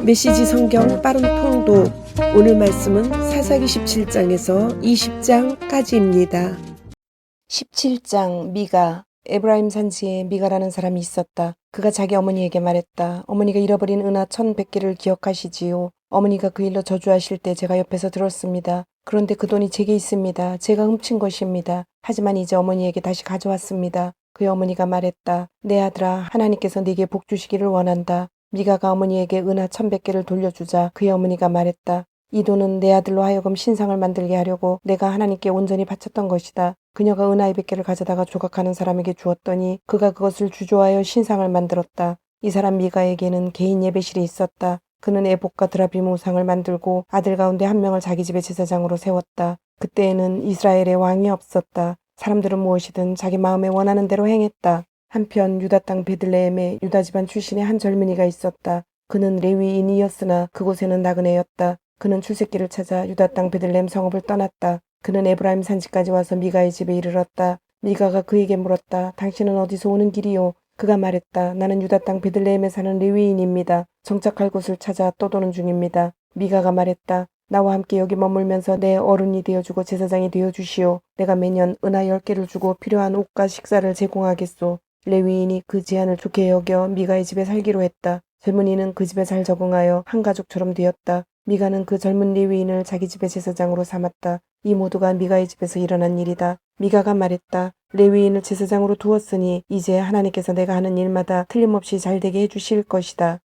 메시지 성경 빠른 통독. 오늘 말씀은 사사기 17장에서 20장까지입니다. 17장 미가. 에브라임 산지에 미가라는 사람이 있었다. 그가 자기 어머니에게 말했다. 어머니가 잃어버린 은하 1100개를 기억하시지요. 어머니가 그 일로 저주하실 때 제가 옆에서 들었습니다. 그런데 그 돈이 제게 있습니다. 제가 훔친 것입니다. 하지만 이제 어머니에게 다시 가져왔습니다. 그의 어머니가 말했다. 내 아들아, 하나님께서 네게 복 주시기를 원한다. 미가가 어머니에게 은하 1100개를 돌려주자 그의 어머니가 말했다. 이 돈은 내 아들로 하여금 신상을 만들게 하려고 내가 하나님께 온전히 바쳤던 것이다. 그녀가 은하 200개를 가져다가 조각하는 사람에게 주었더니 그가 그것을 주조하여 신상을 만들었다. 이 사람 미가에게는 개인 예배실이 있었다. 그는 에봇과 드라빔 우상을 만들고 아들 가운데 한 명을 자기 집의 제사장으로 세웠다. 그때에는 이스라엘에 왕이 없었다. 사람들은 무엇이든 자기 마음에 원하는 대로 행했다. 한편 유다 땅 베들레헴에 유다 집안 출신의 한 젊은이가 있었다. 그는 레위인이었으나 그곳에는 나그네였다. 그는 출세길을 찾아 유다 땅 베들레헴 성읍을 떠났다. 그는 에브라임 산지까지 와서 미가의 집에 이르렀다. 미가가 그에게 물었다. 당신은 어디서 오는 길이요? 그가 말했다. 나는 유다 땅 베들레헴에 사는 레위인입니다. 정착할 곳을 찾아 떠도는 중입니다. 미가가 말했다. 나와 함께 여기 머물면서 내 어른이 되어주고 제사장이 되어주시오. 내가 매년 은하 10개를 주고 필요한 옷과 식사를 제공하겠소. 레위인이 그 제안을 좋게 여겨 미가의 집에 살기로 했다. 젊은이는 그 집에 잘 적응하여 한 가족처럼 되었다. 미가는 그 젊은 레위인을 자기 집의 제사장으로 삼았다. 이 모두가 미가의 집에서 일어난 일이다. 미가가 말했다. 레위인을 제사장으로 두었으니 이제 하나님께서 내가 하는 일마다 틀림없이 잘되게 해주실 것이다.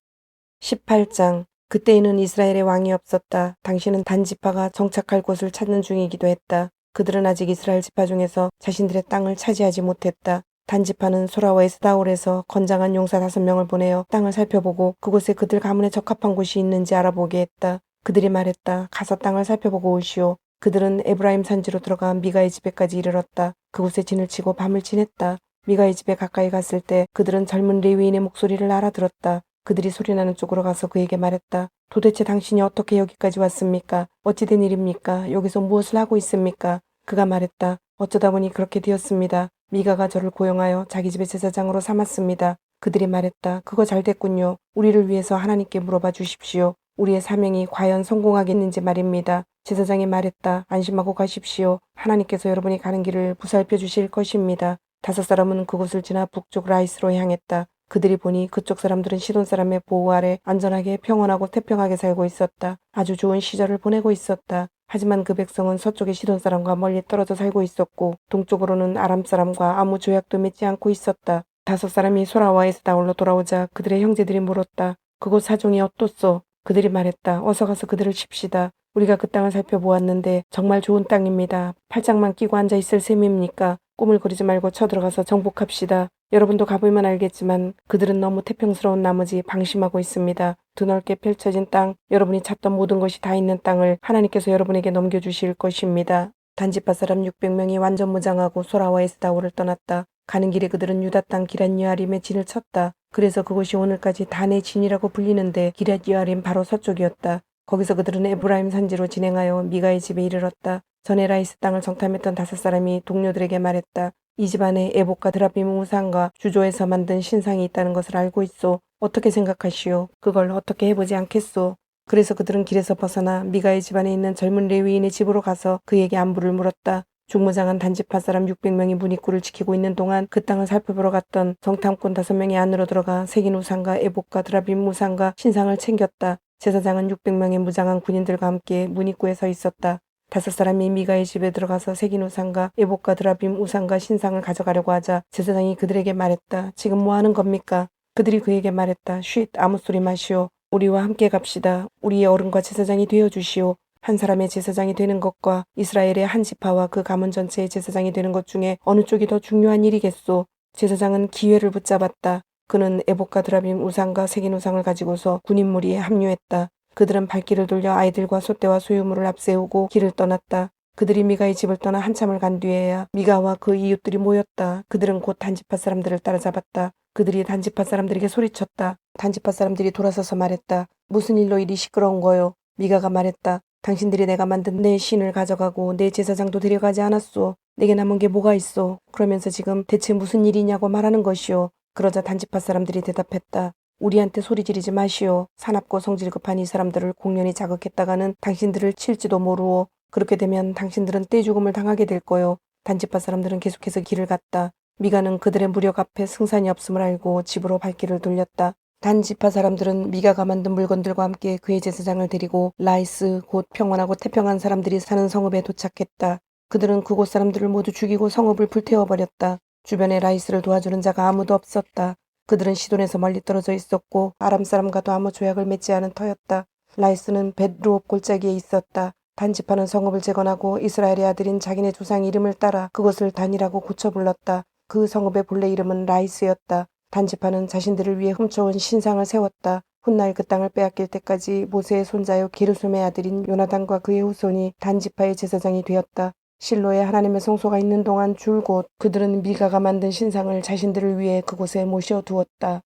18장. 그때에는 이스라엘에 왕이 없었다. 당신은 단 지파가 정착할 곳을 찾는 중이기도 했다. 그들은 아직 이스라엘 지파 중에서 자신들의 땅을 차지하지 못했다. 단 지파는 소라와 에스다올에서 건장한 용사 5명을 보내어 땅을 살펴보고 그곳에 그들 가문에 적합한 곳이 있는지 알아보게 했다. 그들이 말했다. 가서 땅을 살펴보고 오시오. 그들은 에브라임 산지로 들어가 미가의 집에까지 이르렀다. 그곳에 진을 치고 밤을 지냈다. 미가의 집에 가까이 갔을 때 그들은 젊은 레위인의 목소리를 알아들었다. 그들이 소리나는 쪽으로 가서 그에게 말했다. 도대체 당신이 어떻게 여기까지 왔습니까? 어찌된 일입니까? 여기서 무엇을 하고 있습니까? 그가 말했다. 어쩌다 보니 그렇게 되었습니다. 미가가 저를 고용하여 자기 집의 제사장으로 삼았습니다. 그들이 말했다. 그거 잘 됐군요. 우리를 위해서 하나님께 물어봐 주십시오. 우리의 사명이 과연 성공하겠는지 말입니다. 제사장이 말했다. 안심하고 가십시오. 하나님께서 여러분이 가는 길을 보살펴 주실 것입니다. 5 사람은 그곳을 지나 북쪽 라이스로 향했다. 그들이 보니 그쪽 사람들은 시돈 사람의 보호 아래 안전하게 평온하고 태평하게 살고 있었다. 아주 좋은 시절을 보내고 있었다. 하지만 그 백성은 서쪽의 시돈 사람과 멀리 떨어져 살고 있었고 동쪽으로는 아람 사람과 아무 조약도 맺지 않고 있었다. 5 사람이 소라와 에스다올로 돌아오자 그들의 형제들이 물었다. 그곳 사정이 어떻소? 그들이 말했다. 어서 가서 그들을 칩시다. 우리가 그 땅을 살펴보았는데 정말 좋은 땅입니다. 팔짱만 끼고 앉아있을 셈입니까? 꾸물거리지 말고 쳐들어가서 정복합시다. 여러분도 가보면 알겠지만 그들은 너무 태평스러운 나머지 방심하고 있습니다. 드넓게 펼쳐진 땅, 여러분이 찾던 모든 것이 다 있는 땅을 하나님께서 여러분에게 넘겨주실 것입니다. 단지파 사람 600명이 완전 무장하고 소라와 에스다올을 떠났다. 가는 길에 그들은 유다 땅 기럇 여아림에 진을 쳤다. 그래서 그곳이 오늘까지 단의 진이라고 불리는데 기럇 여아림 바로 서쪽이었다. 거기서 그들은 에브라임 산지로 진행하여 미가의 집에 이르렀다. 전에 라이스 땅을 정탐했던 5 사람이 동료들에게 말했다. 이 집안에 에봇과 드라빔 우상과 주조에서 만든 신상이 있다는 것을 알고 있소. 어떻게 생각하시오? 그걸 어떻게 해보지 않겠소? 그래서 그들은 길에서 벗어나 미가의 집안에 있는 젊은 레위인의 집으로 가서 그에게 안부를 물었다. 중무장한 단지파 사람 600명이 문 입구를 지키고 있는 동안 그 땅을 살펴보러 갔던 정탐꾼 5명이 안으로 들어가 색인 우상과 에봇과 드라빔 우상과 신상을 챙겼다. 제사장은 600명의 무장한 군인들과 함께 문 입구에 서 있었다. 5 사람이 미가의 집에 들어가서 색인 우상과 에봇과 드라빔 우상과 신상을 가져가려고 하자 제사장이 그들에게 말했다. 지금 뭐 하는 겁니까? 그들이 그에게 말했다. 쉿, 아무 소리 마시오. 우리와 함께 갑시다. 우리의 어른과 제사장이 되어주시오. 한 사람의 제사장이 되는 것과 이스라엘의 한 지파와 그 가문 전체의 제사장이 되는 것 중에 어느 쪽이 더 중요한 일이겠소? 제사장은 기회를 붙잡았다. 그는 에봇과 드라빔 우상과 색인 우상을 가지고서 군인 무리에 합류했다. 그들은 발길을 돌려 아이들과 소떼와 소유물을 앞세우고 길을 떠났다. 그들이 미가의 집을 떠나 한참을 간 뒤에야 미가와 그 이웃들이 모였다. 그들은 곧 단지파 사람들을 따라잡았다. 그들이 단지파 사람들에게 소리쳤다. 단지파 사람들이 돌아서서 말했다. 무슨 일로 이리 시끄러운 거요? 미가가 말했다. 당신들이 내가 만든 내 신을 가져가고 내 제사장도 데려가지 않았소. 내게 남은 게 뭐가 있소? 그러면서 지금 대체 무슨 일이냐고 말하는 것이오. 그러자 단지파 사람들이 대답했다. 우리한테 소리 지르지 마시오. 사납고 성질 급한 이 사람들을 공연히 자극했다가는 당신들을 칠지도 모르오. 그렇게 되면 당신들은 떼죽음을 당하게 될 거요. 단지파 사람들은 계속해서 길을 갔다. 미가는 그들의 무력 앞에 승산이 없음을 알고 집으로 발길을 돌렸다. 단지파 사람들은 미가가 만든 물건들과 함께 그의 제사장을 데리고 라이스, 곧 평온하고 태평한 사람들이 사는 성읍에 도착했다. 그들은 그곳 사람들을 모두 죽이고 성읍을 불태워버렸다. 주변에 라이스를 도와주는 자가 아무도 없었다. 그들은 시돈에서 멀리 떨어져 있었고 아람 사람과도 아무 조약을 맺지 않은 터였다. 라이스는 벳루옵 골짜기에 있었다. 단지파는 성읍을 재건하고 이스라엘의 아들인 자기네 조상 이름을 따라 그것을 단이라고 고쳐 불렀다. 그 성읍의 본래 이름은 라이스였다. 단지파는 자신들을 위해 훔쳐온 신상을 세웠다. 훗날 그 땅을 빼앗길 때까지 모세의 손자요 게르솜의 아들인 요나단과 그의 후손이 단지파의 제사장이 되었다. 실로에 하나님의 성소가 있는 동안 줄곧 그들은 미가가 만든 신상을 자신들을 위해 그곳에 모셔두었다.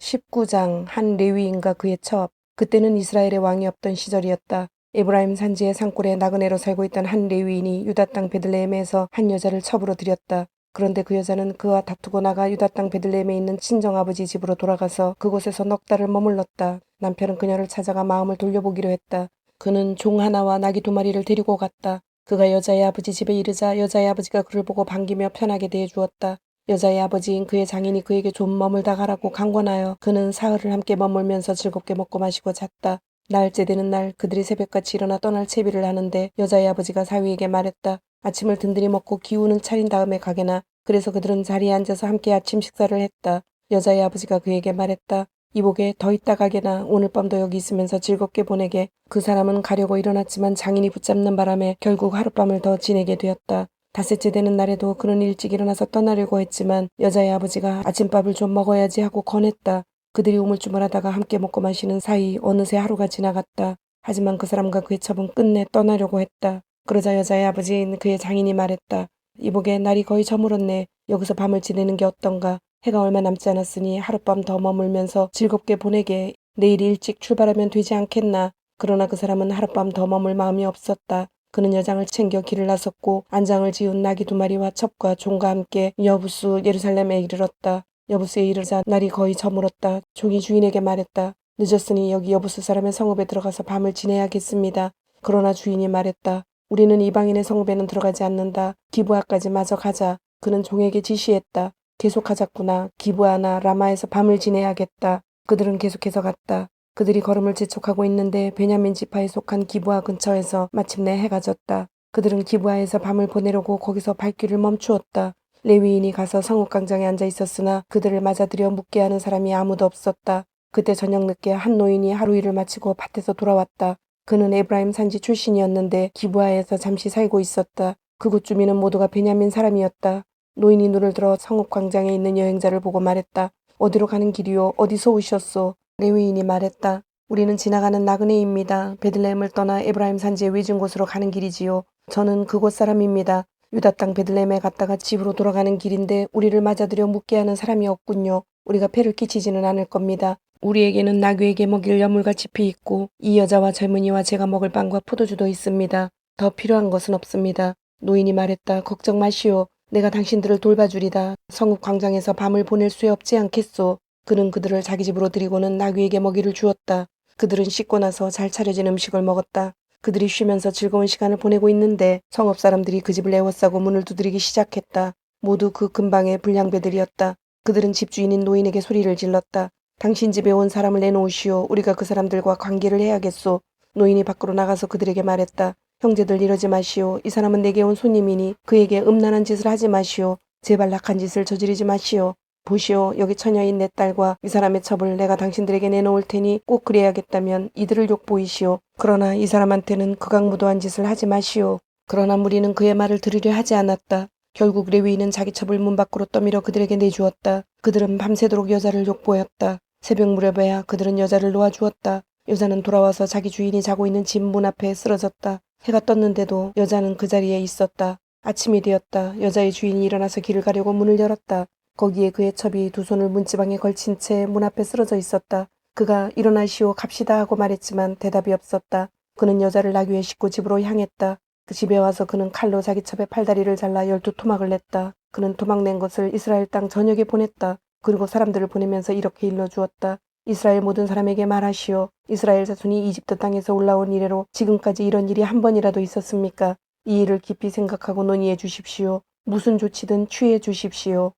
19장 한 레위인과 그의 첩. 그때는 이스라엘의 왕이 없던 시절이었다. 에브라임 산지의 산골에 나그네로 살고 있던 한 레위인이 유다 땅 베들레헴에서 한 여자를 첩으로 들였다. 그런데 그 여자는 그와 다투고 나가 유다 땅 베들레헴에 있는 친정아버지 집으로 돌아가서 그곳에서 넉 달을 머물렀다. 남편은 그녀를 찾아가 마음을 돌려보기로 했다. 그는 종 하나와 나귀 2마리를 데리고 갔다. 그가 여자의 아버지 집에 이르자 여자의 아버지가 그를 보고 반기며 편하게 대해주었다. 여자의 아버지인 그의 장인이 그에게 좀 머물다 가라고 강권하여 그는 사흘을 함께 머물면서 즐겁게 먹고 마시고 잤다. 나흘째 되는 날 그들이 새벽같이 일어나 떠날 채비를 하는데 여자의 아버지가 사위에게 말했다. 아침을 든든히 먹고 기운을 차린 다음에 가게나. 그래서 그들은 자리에 앉아서 함께 아침 식사를 했다. 여자의 아버지가 그에게 말했다. 이보게 더 있다 가게나. 오늘 밤도 여기 있으면서 즐겁게 보내게. 그 사람은 가려고 일어났지만 장인이 붙잡는 바람에 결국 하룻밤을 더 지내게 되었다. 닷새째 되는 날에도 그는 일찍 일어나서 떠나려고 했지만 여자의 아버지가 아침밥을 좀 먹어야지 하고 권했다. 그들이 우물쭈물하다가 함께 먹고 마시는 사이 어느새 하루가 지나갔다. 하지만 그 사람과 그의 첩은 끝내 떠나려고 했다. 그러자 여자의 아버지인 그의 장인이 말했다. 이보게 날이 거의 저물었네. 여기서 밤을 지내는 게 어떤가. 해가 얼마 남지 않았으니 하룻밤 더 머물면서 즐겁게 보내게. 내일 일찍 출발하면 되지 않겠나. 그러나 그 사람은 하룻밤 더 머물 마음이 없었다. 그는 여장을 챙겨 길을 나섰고 안장을 지은 나귀 2마리와 첩과 종과 함께 여부수 예루살렘에 이르렀다. 여부수에 이르자 날이 거의 저물었다. 종이 주인에게 말했다. 늦었으니 여기 여부수 사람의 성읍에 들어가서 밤을 지내야겠습니다. 그러나 주인이 말했다. 우리는 이방인의 성읍에는 들어가지 않는다. 기브아까지 마저 가자. 그는 종에게 지시했다. 계속하자꾸나. 기브아나 라마에서 밤을 지내야겠다. 그들은 계속해서 갔다. 그들이 걸음을 재촉하고 있는데 베냐민 지파에 속한 기브아 근처에서 마침내 해가 졌다. 그들은 기브아에서 밤을 보내려고 거기서 발길을 멈추었다. 레위인이 가서 성읍 광장에 앉아 있었으나 그들을 맞아들여 묻게 하는 사람이 아무도 없었다. 그때 저녁 늦게 한 노인이 하루 일을 마치고 밭에서 돌아왔다. 그는 에브라임 산지 출신이었는데 기브아에서 잠시 살고 있었다. 그곳 주민은 모두가 베냐민 사람이었다. 노인이 눈을 들어 성읍 광장에 있는 여행자를 보고 말했다. 어디로 가는 길이요? 어디서 오셨소? 레위인이 말했다. 우리는 지나가는 나그네입니다. 베들레헴을 떠나 에브라임 산지의 외진 곳으로 가는 길이지요. 저는 그곳 사람입니다. 유다 땅 베들레헴에 갔다가 집으로 돌아가는 길인데 우리를 맞아들여 묻게 하는 사람이 없군요. 우리가 폐를 끼치지는 않을 겁니다. 우리에게는 나귀에게 먹일 여물과 짚이 있고 이 여자와 젊은이와 제가 먹을 빵과 포도주도 있습니다. 더 필요한 것은 없습니다. 노인이 말했다. 걱정 마시오. 내가 당신들을 돌봐주리다. 성읍 광장에서 밤을 보낼 수 없지 않겠소. 그는 그들을 자기 집으로 들이고는 나귀에게 먹이를 주었다. 그들은 씻고 나서 잘 차려진 음식을 먹었다. 그들이 쉬면서 즐거운 시간을 보내고 있는데 성읍 사람들이 그 집을 에워싸고 문을 두드리기 시작했다. 모두 그 근방의 불량배들이었다. 그들은 집주인인 노인에게 소리를 질렀다. 당신 집에 온 사람을 내놓으시오. 우리가 그 사람들과 관계를 해야겠소. 노인이 밖으로 나가서 그들에게 말했다. 형제들 이러지 마시오. 이 사람은 내게 온 손님이니 그에게 음란한 짓을 하지 마시오. 제발 악한 짓을 저지르지 마시오. 보시오. 여기 처녀인 내 딸과 이 사람의 첩을 내가 당신들에게 내놓을 테니 꼭 그래야겠다면 이들을 욕보이시오. 그러나 이 사람한테는 극악무도한 짓을 하지 마시오. 그러나 무리는 그의 말을 들으려 하지 않았다. 결국 레위인은 자기 첩을 문 밖으로 떠밀어 그들에게 내주었다. 그들은 밤새도록 여자를 욕보였다. 새벽 무렵에야 그들은 여자를 놓아주었다. 여자는 돌아와서 자기 주인이 자고 있는 집 문 앞에 쓰러졌다. 해가 떴는데도 여자는 그 자리에 있었다. 아침이 되었다. 여자의 주인이 일어나서 길을 가려고 문을 열었다. 거기에 그의 첩이 두 손을 문지방에 걸친 채 문 앞에 쓰러져 있었다. 그가 일어나시오 갑시다 하고 말했지만 대답이 없었다. 그는 여자를 나귀에 싣고 집으로 향했다. 그 집에 와서 그는 칼로 자기 첩의 팔다리를 잘라 12토막을 냈다. 그는 토막 낸 것을 이스라엘 땅 전역에 보냈다. 그리고 사람들을 보내면서 이렇게 일러주었다. 이스라엘 모든 사람에게 말하시오. 이스라엘 자손이 이집트 땅에서 올라온 이래로 지금까지 이런 일이 한 번이라도 있었습니까? 이 일을 깊이 생각하고 논의해 주십시오. 무슨 조치든 취해 주십시오.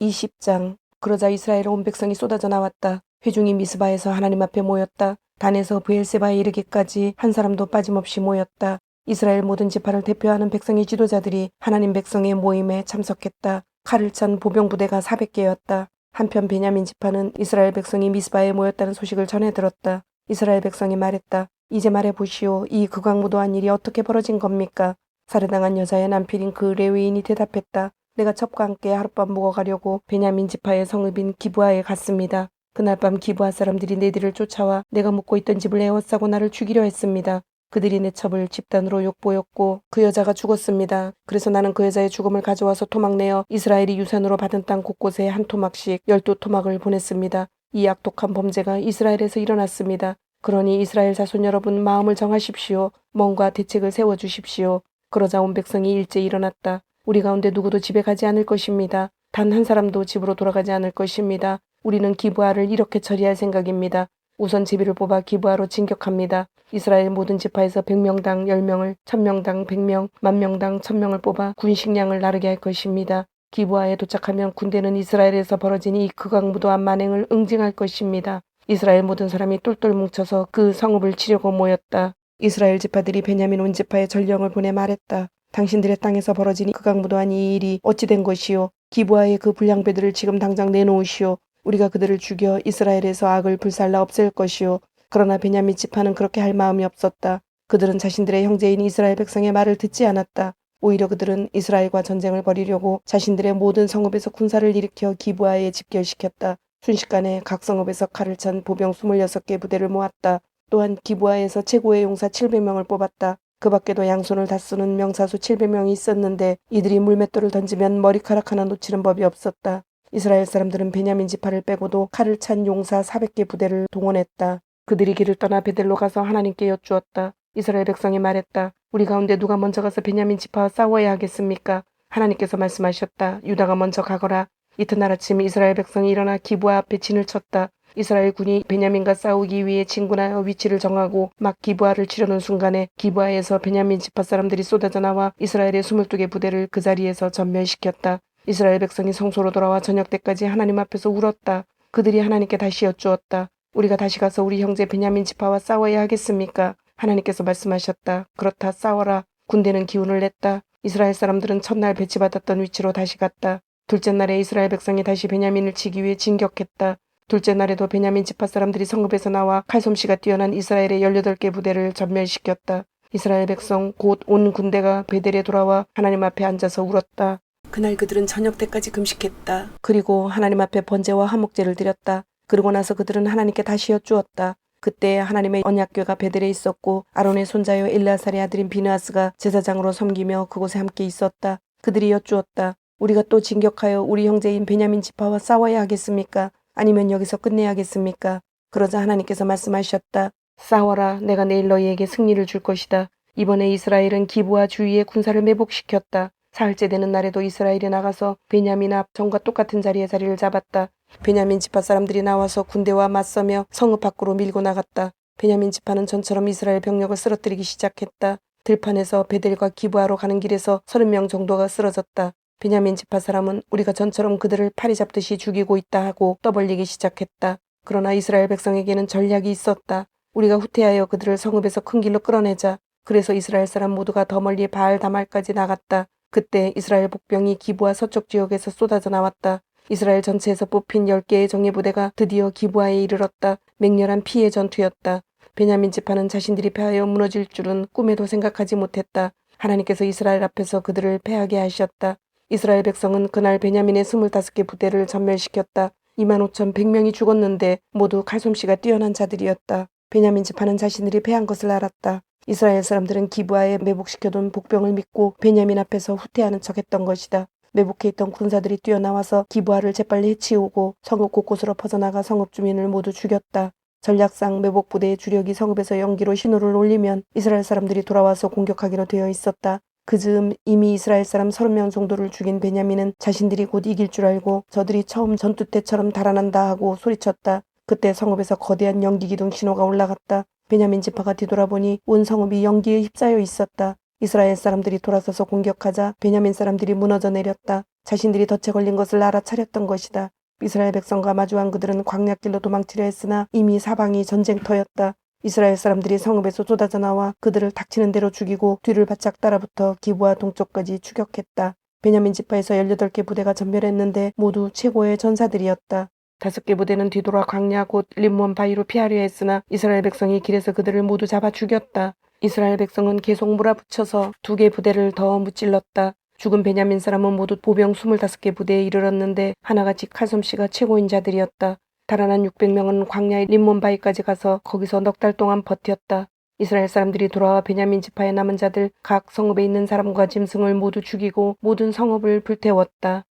20장. 그러자 이스라엘 온 백성이 쏟아져 나왔다. 회중이 미스바에서 하나님 앞에 모였다. 단에서 브엘세바에 이르기까지 한 사람도 빠짐없이 모였다. 이스라엘 모든 지파를 대표하는 백성의 지도자들이 하나님 백성의 모임에 참석했다. 칼을 찬 보병 부대가 400개였다. 한편 베냐민 지파는 이스라엘 백성이 미스바에 모였다는 소식을 전해 들었다. 이스라엘 백성이 말했다. 이제 말해보시오. 이 극악무도한 일이 어떻게 벌어진 겁니까? 살해당한 여자의 남편인 그 레위인이 대답했다. 내가 첩과 함께 하룻밤 묵어가려고 베냐민 지파의 성읍인 기브아에 갔습니다. 그날 밤 기브아 사람들이 내 뒤를 쫓아와 내가 묵고 있던 집을 에워싸고 나를 죽이려 했습니다. 그들이 내 첩을 집단으로 욕보였고 그 여자가 죽었습니다. 그래서 나는 그 여자의 죽음을 가져와서 토막내어 이스라엘이 유산으로 받은 땅 곳곳에 한 토막씩 12토막을 보냈습니다. 이 악독한 범죄가 이스라엘에서 일어났습니다. 그러니 이스라엘 자손 여러분 마음을 정하십시오. 뭔가 대책을 세워주십시오. 그러자 온 백성이 일제히 일어났다. 우리 가운데 누구도 집에 가지 않을 것입니다. 단 한 사람도 집으로 돌아가지 않을 것입니다. 우리는 기브아를 이렇게 처리할 생각입니다. 우선 제비를 뽑아 기브아로 진격합니다. 이스라엘 모든 지파에서 100명당 10명을, 1000명당 100명, 10,000명당 1000명을 뽑아 군식량을 나르게 할 것입니다. 기브아에 도착하면 군대는 이스라엘에서 벌어진 이 극악무도한 만행을 응징할 것입니다. 이스라엘 모든 사람이 똘똘 뭉쳐서 그 성읍을 치려고 모였다. 이스라엘 지파들이 베냐민 온 지파에 전령을 보내 말했다. 당신들의 땅에서 벌어진 극악무도한 이 일이 어찌 된 것이오? 기브아의 그 불량배들을 지금 당장 내놓으시오. 우리가 그들을 죽여 이스라엘에서 악을 불살라 없앨 것이오. 그러나 베냐민 지파는 그렇게 할 마음이 없었다. 그들은 자신들의 형제인 이스라엘 백성의 말을 듣지 않았다. 오히려 그들은 이스라엘과 전쟁을 벌이려고 자신들의 모든 성읍에서 군사를 일으켜 기브아에 집결시켰다. 순식간에 각 성읍에서 칼을 찬 보병 26개 부대를 모았다. 또한 기브아에서 최고의 용사 700명을 뽑았다. 그 밖에도 양손을 다쓰는 명사수 700명이 있었는데 이들이 물맷돌을 던지면 머리카락 하나 놓치는 법이 없었다. 이스라엘 사람들은 베냐민 지파를 빼고도 칼을 찬 용사 400개 부대를 동원했다. 그들이 길을 떠나 베델로 가서 하나님께 여쭈었다. 이스라엘 백성이 말했다. 우리 가운데 누가 먼저 가서 베냐민 지파와 싸워야 하겠습니까? 하나님께서 말씀하셨다. 유다가 먼저 가거라. 이튿날 아침 이스라엘 백성이 일어나 기브아 앞에 진을 쳤다. 이스라엘 군이 베냐민과 싸우기 위해 진군하여 위치를 정하고 막 기브아를 치려는 순간에 기브아에서 베냐민 지파 사람들이 쏟아져 나와 이스라엘의 22개 부대를 그 자리에서 전멸시켰다. 이스라엘 백성이 성소로 돌아와 저녁 때까지 하나님 앞에서 울었다. 그들이 하나님께 다시 여쭈었다. 우리가 다시 가서 우리 형제 베냐민 지파와 싸워야 하겠습니까? 하나님께서 말씀하셨다. 그렇다, 싸워라. 군대는 기운을 냈다. 이스라엘 사람들은 첫날 배치받았던 위치로 다시 갔다. 둘째 날에 이스라엘 백성이 다시 베냐민을 치기 위해 진격했다. 둘째 날에도 베냐민 지파 사람들이 성읍에서 나와 칼솜씨가 뛰어난 이스라엘의 18개 부대를 전멸시켰다. 이스라엘 백성 곧 온 군대가 베델에 돌아와 하나님 앞에 앉아서 울었다. 그날 그들은 저녁 때까지 금식했다. 그리고 하나님 앞에 번제와 화목제를 드렸다. 그러고 나서 그들은 하나님께 다시 여쭈었다. 그때 하나님의 언약궤가 베델에 있었고 아론의 손자요 엘르아살의 아들인 비느하스가 제사장으로 섬기며 그곳에 함께 있었다. 그들이 여쭈었다. 우리가 또 진격하여 우리 형제인 베냐민 지파와 싸워야 하겠습니까? 아니면 여기서 끝내야겠습니까? 그러자 하나님께서 말씀하셨다. 싸워라. 내가 내일 너희에게 승리를 줄 것이다. 이번에 이스라엘은 기브아 주위에 군사를 매복시켰다. 사흘째 되는 날에도 이스라엘이 나가서 베냐민 앞 전과 똑같은 자리에 자리를 잡았다. 베냐민 지파 사람들이 나와서 군대와 맞서며 성읍 밖으로 밀고 나갔다. 베냐민 지파는 전처럼 이스라엘 병력을 쓰러뜨리기 시작했다. 들판에서 베델과 기브아로 가는 길에서 30명 정도가 쓰러졌다. 베냐민 지파 사람은 우리가 전처럼 그들을 파리 잡듯이 죽이고 있다 하고 떠벌리기 시작했다. 그러나 이스라엘 백성에게는 전략이 있었다. 우리가 후퇴하여 그들을 성읍에서 큰 길로 끌어내자. 그래서 이스라엘 사람 모두가 더 멀리 바알 다말까지 나갔다. 그때 이스라엘 복병이 기브아 서쪽 지역에서 쏟아져 나왔다. 이스라엘 전체에서 뽑힌 10개의 정예부대가 드디어 기브아에 이르렀다. 맹렬한 피해 전투였다. 베냐민 지파는 자신들이 패하여 무너질 줄은 꿈에도 생각하지 못했다. 하나님께서 이스라엘 앞에서 그들을 패하게 하셨다. 이스라엘 백성은 그날 베냐민의 25개 부대를 전멸시켰다. 25,100명이 죽었는데 모두 칼솜씨가 뛰어난 자들이었다. 베냐민 지파는 자신들이 패한 것을 알았다. 이스라엘 사람들은 기브아에 매복시켜둔 복병을 믿고 베냐민 앞에서 후퇴하는 척했던 것이다. 매복해 있던 군사들이 뛰어나와서 기브아를 재빨리 해치우고 성읍 곳곳으로 퍼져나가 성읍 주민을 모두 죽였다. 전략상 매복부대의 주력이 성읍에서 연기로 신호를 올리면 이스라엘 사람들이 돌아와서 공격하기로 되어 있었다. 그 즈음 이미 이스라엘 사람 30명 정도를 죽인 베냐민은 자신들이 곧 이길 줄 알고 저들이 처음 전투 때처럼 달아난다 하고 소리쳤다. 그때 성읍에서 거대한 연기 기둥 신호가 올라갔다. 베냐민 지파가 뒤돌아보니 온 성읍이 연기에 휩싸여 있었다. 이스라엘 사람들이 돌아서서 공격하자 베냐민 사람들이 무너져 내렸다. 자신들이 덫에 걸린 것을 알아차렸던 것이다. 이스라엘 백성과 마주한 그들은 광야길로 도망치려 했으나 이미 사방이 전쟁터였다. 이스라엘 사람들이 성읍에서 쏟아져 나와 그들을 닥치는 대로 죽이고 뒤를 바짝 따라붙어 기브와 동쪽까지 추격했다. 베냐민 지파에서 18개 부대가 전멸했는데 모두 최고의 전사들이었다. 5개 부대는 뒤돌아 광야 곧 림몬 바위로 피하려 했으나 이스라엘 백성이 길에서 그들을 모두 잡아 죽였다. 이스라엘 백성은 계속 몰아붙여서 2개 부대를 더 무찔렀다. 죽은 베냐민 사람은 모두 보병 25개 부대에 이르렀는데 하나같이 칼솜씨가 최고인 자들이었다. 달아난 600명은 광야의 림몬 바위까지 가서 거기서 넉 달 동안 버텼다. 이스라엘 사람들이 돌아와 베냐민 지파의 남은 자들 각 성읍에 있는 사람과 짐승을 모두 죽이고 모든 성읍을 불태웠다.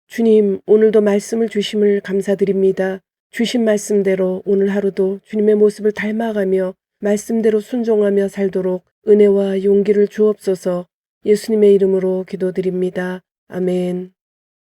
주님, 오늘도 말씀을 주심을 감사드립니다. 주신 말씀대로 오늘 하루도 주님의 모습을 닮아가며 말씀대로 순종하며 살도록 은혜와 용기를 주옵소서. 예수님의 이름으로 기도드립니다. 아멘.